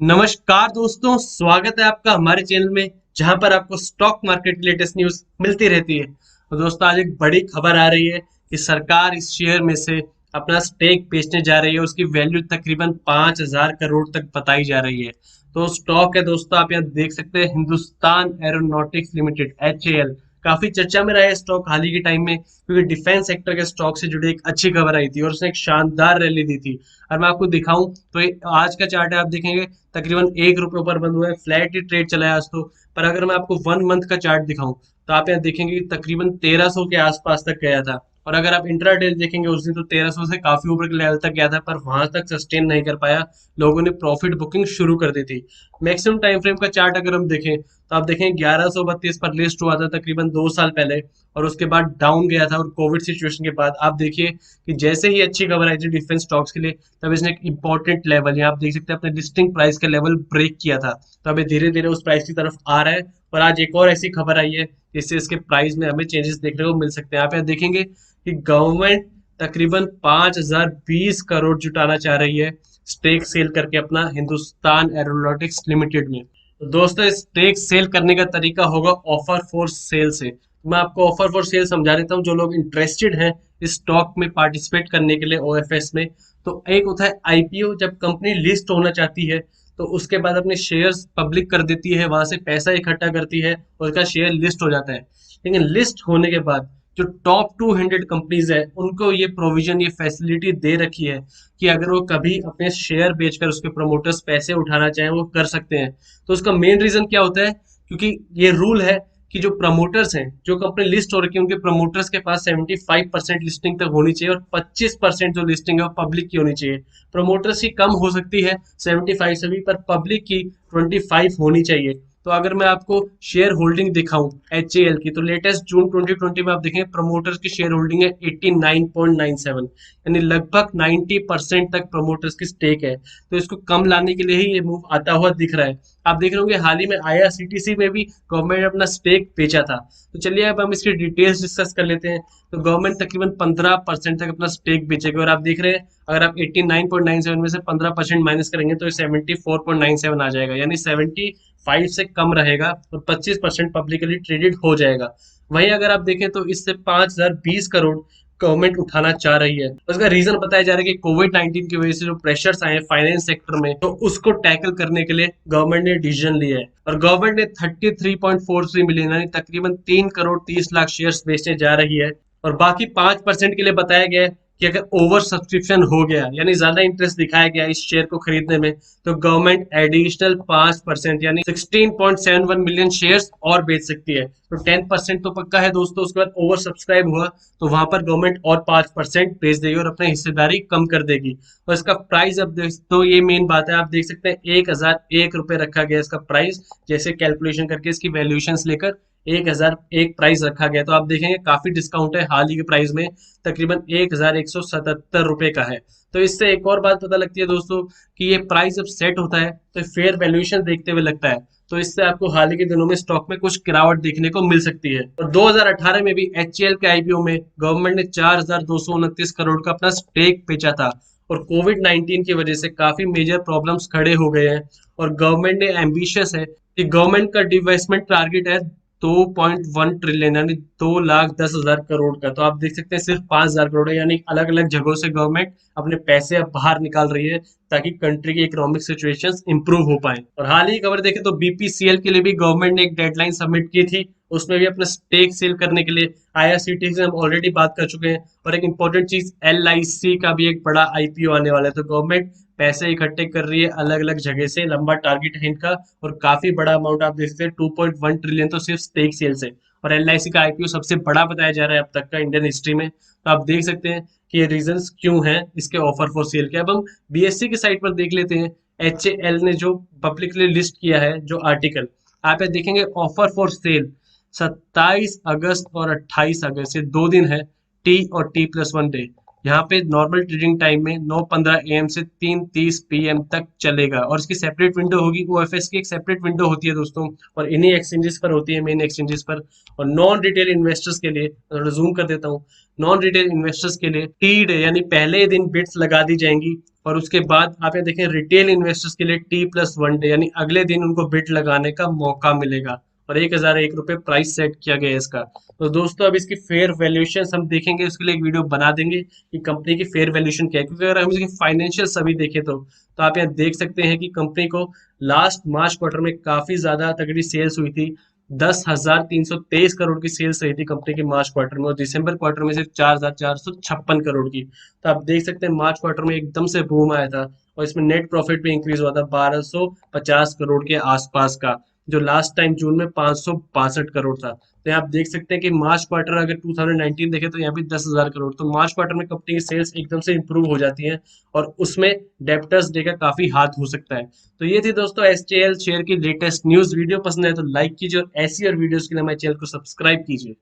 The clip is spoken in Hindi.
नमस्कार दोस्तों, स्वागत है आपका हमारे चैनल में जहां पर आपको स्टॉक मार्केट की लेटेस्ट न्यूज मिलती रहती है। तो दोस्तों, आज एक बड़ी खबर आ रही है कि सरकार इस शेयर में से अपना स्टेक बेचने जा रही है। उसकी वैल्यू तकरीबन 5,000 करोड़ तक बताई जा रही है। तो स्टॉक है दोस्तों, आप यहाँ देख सकते हैं, हिंदुस्तान एरोनॉटिक्स लिमिटेड HAL। काफी चर्चा में रहा है स्टॉक हाल ही के टाइम में, क्योंकि डिफेंस सेक्टर के स्टॉक से जुड़ी एक अच्छी खबर आई थी और उसने एक शानदार रैली दी थी। और मैं आपको दिखाऊं तो ये आज का चार्ट है, आप देखेंगे तकरीबन 1 रुपए ऊपर बंद हुआ है। फ्लैट ही ट्रेड चला है आज तो। पर अगर मैं आपको 1 मंथ का चार्ट दिखाऊं तो आप यहाँ देखेंगे कि तकरीबन 1300 के आसपास तक गया था। और अगर आप इंट्राडे देखेंगे उस दिन तो 1300 से काफी ऊपर के लेवल तक गया था, पर वहां तक सस्टेन नहीं कर पाया। लोगों ने प्रॉफिट बुकिंग शुरू कर दी थी। मैक्सिमम टाइम फ्रेम का चार्ट अगर हम देखें तो आप देखें 1132 पर लिस्ट हुआ था तकरीबन 2 साल पहले। और उसके बाद डाउन गया था, और कोविड सिचुएशन के बाद आप देखिए कि जैसे ही अच्छी खबर आई थी डिफेंस स्टॉक्स के लिए, तब इसने एक इंपॉर्टेंट लेवल, यहाँ आप देख सकते हैं, अपने लिस्टिंग प्राइस का लेवल ब्रेक किया था। तो अभी धीरे धीरे उस प्राइस की तरफ आ रहा है। और आज एक और ऐसी खबर आई है जिससे इसके प्राइस में हमें चेंजेस देखने को मिल सकते हैं। आप यहाँ देखेंगे कि गवर्नमेंट तकरीबन 5,020 करोड़ जुटाना चाह रही है स्टेक सेल करके अपना हिंदुस्तान एरोनॉटिक्स लिमिटेड में। तो दोस्तों, इस स्टेक सेल करने का तरीका होगा ऑफर फॉर सेल से। तो मैं आपको ऑफर फॉर सेल समझा देता हूँ, जो लोग इंटरेस्टेड हैं इस स्टॉक में पार्टिसिपेट करने के लिए OFS में। तो एक होता है IPO, जब कंपनी लिस्ट होना चाहती है तो उसके बाद अपने शेयर्स पब्लिक कर देती है, वहां से पैसा इकट्ठा करती है और उसका शेयर लिस्ट हो जाता है। लेकिन लिस्ट होने के बाद जो टॉप 200 कंपनीज है, उनको ये प्रोविजन, ये फैसिलिटी दे रखी है कि अगर वो कभी अपने शेयर बेचकर उसके प्रमोटर्स पैसे उठाना चाहें वो कर सकते हैं। तो उसका मेन रीजन क्या होता है, क्योंकि ये रूल है कि जो प्रमोटर्स हैं, जो कंपनी लिस्ट हो रखी है, उनके प्रमोटर्स के पास 75% लिस्टिंग तक होनी चाहिए और 25% जो लिस्टिंग है वो पब्लिक की होनी चाहिए। प्रमोटर्स की कम हो सकती है 75 से भी, पर पब्लिक की 25 होनी चाहिए। तो अगर मैं आपको शेयर होल्डिंग दिखाऊं HAL की, तो लेटेस्ट जून 2020 में आप देखें प्रमोटर्स की शेयर होल्डिंग है 89.97, यानी लगभग 90% तक प्रमोटर्स की स्टेक है। तो इसको कम लाने के लिए ही ये मूव आता हुआ दिख रहा है। आप देख रहे होंगे हाल ही में IRCTC में भी गवर्नमेंट ने अपना स्टेक बेचा था। तो चलिए अब हम इसकी डिटेल्स डिस्कस कर लेते हैं। तो गवर्नमेंट तकरीबन 15% तक अपना स्टेक बेचेगी, और आप देख रहे हैं अगर आप 89.97 में से 15% माइनस करेंगे तो 74.97 आ जाएगा, यानी 75 से कम रहेगा और 25% पब्लिकली ट्रेडेड हो जाएगा। वहीं अगर आप देखें तो इससे 5,020 करोड़ गवर्नमेंट उठाना चाह रही है। उसका रीजन बताया जा रहा है कि कोविड-19 की वजह से जो प्रेशर्स आए हैं फाइनेंस सेक्टर में, तो उसको टैकल करने के लिए गवर्नमेंट ने डिसीजन लिया है। और गवर्नमेंट ने 33.43 मिलियन यानी तकरीबन 3 करोड़ 30 लाख शेयर्स बेचने जा रही है। और बाकी 5% के लिए बताया गया है कि अगर ओवर सब्सक्रिप्शन हो गया, यानी ज्यादा इंटरेस्ट दिखाया गया इस शेयर को खरीदने में, तो गवर्नमेंट एडिशनल 5% यानी 16.71 मिलियन शेयर्स और बेच सकती है। तो 10% तो पक्का है दोस्तों। उसके बाद ओवर सब्सक्राइब हुआ तो वहां पर गवर्नमेंट और 5% बेच देगी और अपनी हिस्सेदारी कम कर देगी। और इसका प्राइस अब तो ये मेन बात है, आप देख सकते हैं 1,001 रुपए रखा गया इसका प्राइस। जैसे कैलकुलेशन करके इसकी वैल्यूएशन लेकर 1,001 प्राइस रखा गया। तो आप देखेंगे काफी डिस्काउंट है, हाल ही के प्राइस में तकरीबन 1,177 रुपए का है। तो इससे एक और बात पता लगती है दोस्तों कि ये प्राइस जब सेट होता है तो फेयर वैल्यूएशन देखते हुए लगता है। तो इससे आपको हाल ही के दिनों में स्टॉक में कुछ गिरावट देखने को मिल सकती है। और 2018 में भी HAL के IPO में गवर्नमेंट ने 4,229 करोड़ का अपना स्टेक बेचा था। और कोविड-19 की वजह से काफी मेजर प्रॉब्लम्स खड़े हो गए हैं। और गवर्नमेंट ने एम्बिशियस है कि गवर्नमेंट का डिवेस्टमेंट टारगेट है 2.1 ट्रिलियन यानी 2,10,000 करोड़ का। तो आप देख सकते हैं सिर्फ 5,000 करोड़ है, यानी अलग अलग जगहों से गवर्नमेंट अपने पैसे अब बाहर निकाल रही है ताकि कंट्री की इकोनॉमिक सिचुएशंस इंप्रूव हो पाए। और हाल ही खबर देखें तो BPCL के लिए भी गवर्नमेंट ने एक डेडलाइन सबमिट की थी, उसमें भी अपना स्टेक सेल करने के लिए। IRCTC से हम ऑलरेडी बात कर चुके हैं। और एक इंपॉर्टेंट चीज, LIC का भी एक बड़ा IPO आने वाला है। तो गवर्नमेंट पैसे इकट्ठे कर रही है अलग अलग जगह से, लंबा टारगेट है इनका। और काफी बड़ा अमाउंट आप देख सकते हैं, 2.1 ट्रिलियन तो सिर्फ स्टेक सेल से। और LIC का IPO सबसे बड़ा बताया जा रहा है अब तक का इंडियन हिस्ट्री में। तो आप देख सकते हैं कि ये रीजंस क्यों हैं इसके ऑफर फॉर सेल के। अब हम BSE की साइट पर देख लेते हैं। HAL ने जो पब्लिकली लिस्ट किया है जो आर्टिकल, आप ये देखेंगे ऑफर फॉर सेल 27 अगस्त और 28 अगस्त, ये 2 दिन है, T और T+1 डे। यहाँ पे नॉर्मल ट्रेडिंग टाइम में 9:15 AM से 3:30 PM तक चलेगा। और इसकी सेपरेट विंडो होगी, OFS की एक सेपरेट विंडो होती है दोस्तों, और इन्हीं एक्सचेंजेस पर होती है, मेन एक्सचेंजेस पर। और नॉन रिटेल इन्वेस्टर्स के लिए जूम कर देता हूँ, नॉन रिटेल इन्वेस्टर्स के लिए टी डे यानी पहले दिन बिट्स लगा दी जाएंगी और उसके बाद आप यहाँ देखें रिटेल इन्वेस्टर्स के लिए T+1 डे यानी अगले दिन उनको बिड लगाने का मौका मिलेगा और 1,001 रुपये प्राइस सेट किया गया है इसका। तो दोस्तों अब इसकी फेयर वैल्यूएशन हम देखेंगे, उसके लिए एक वीडियो बना देंगे कि कंपनी की फेयर वैल्यूएशन क्या है, क्योंकि अगर हम इसके फाइनेंशियल सभी देखें तो आप यहाँ देख सकते हैं कि कंपनी को लास्ट मार्च क्वार्टर में काफी ज्यादा तगड़ी सेल्स हुई थी। 10,323 करोड़ की सेल्स रही थी कंपनी की मार्च क्वार्टर में, और दिसंबर क्वार्टर में सिर्फ 4,456 करोड़ की। तो आप देख सकते हैं मार्च क्वार्टर में एकदम से बूम आया था और इसमें नेट प्रॉफिट भी इंक्रीज हुआ था 1,250 करोड़ के आसपास का, जो लास्ट टाइम जून में 562 करोड़ था। तो यहाँ आप देख सकते हैं कि मार्च क्वार्टर अगर 2019 देखें तो यहाँ पे 10,000 करोड़, तो मार्च क्वार्टर में कंपनी की सेल्स एकदम से इंप्रूव हो जाती हैं और उसमें डेप्टर्स डे का काफी हाथ हो सकता है। तो ये थी दोस्तों SJL शेयर की लेटेस्ट न्यूज। वीडियो पसंद है तो लाइक कीजिए और ऐसी और वीडियोस के लिए हमारे चैनल को सब्सक्राइब कीजिए।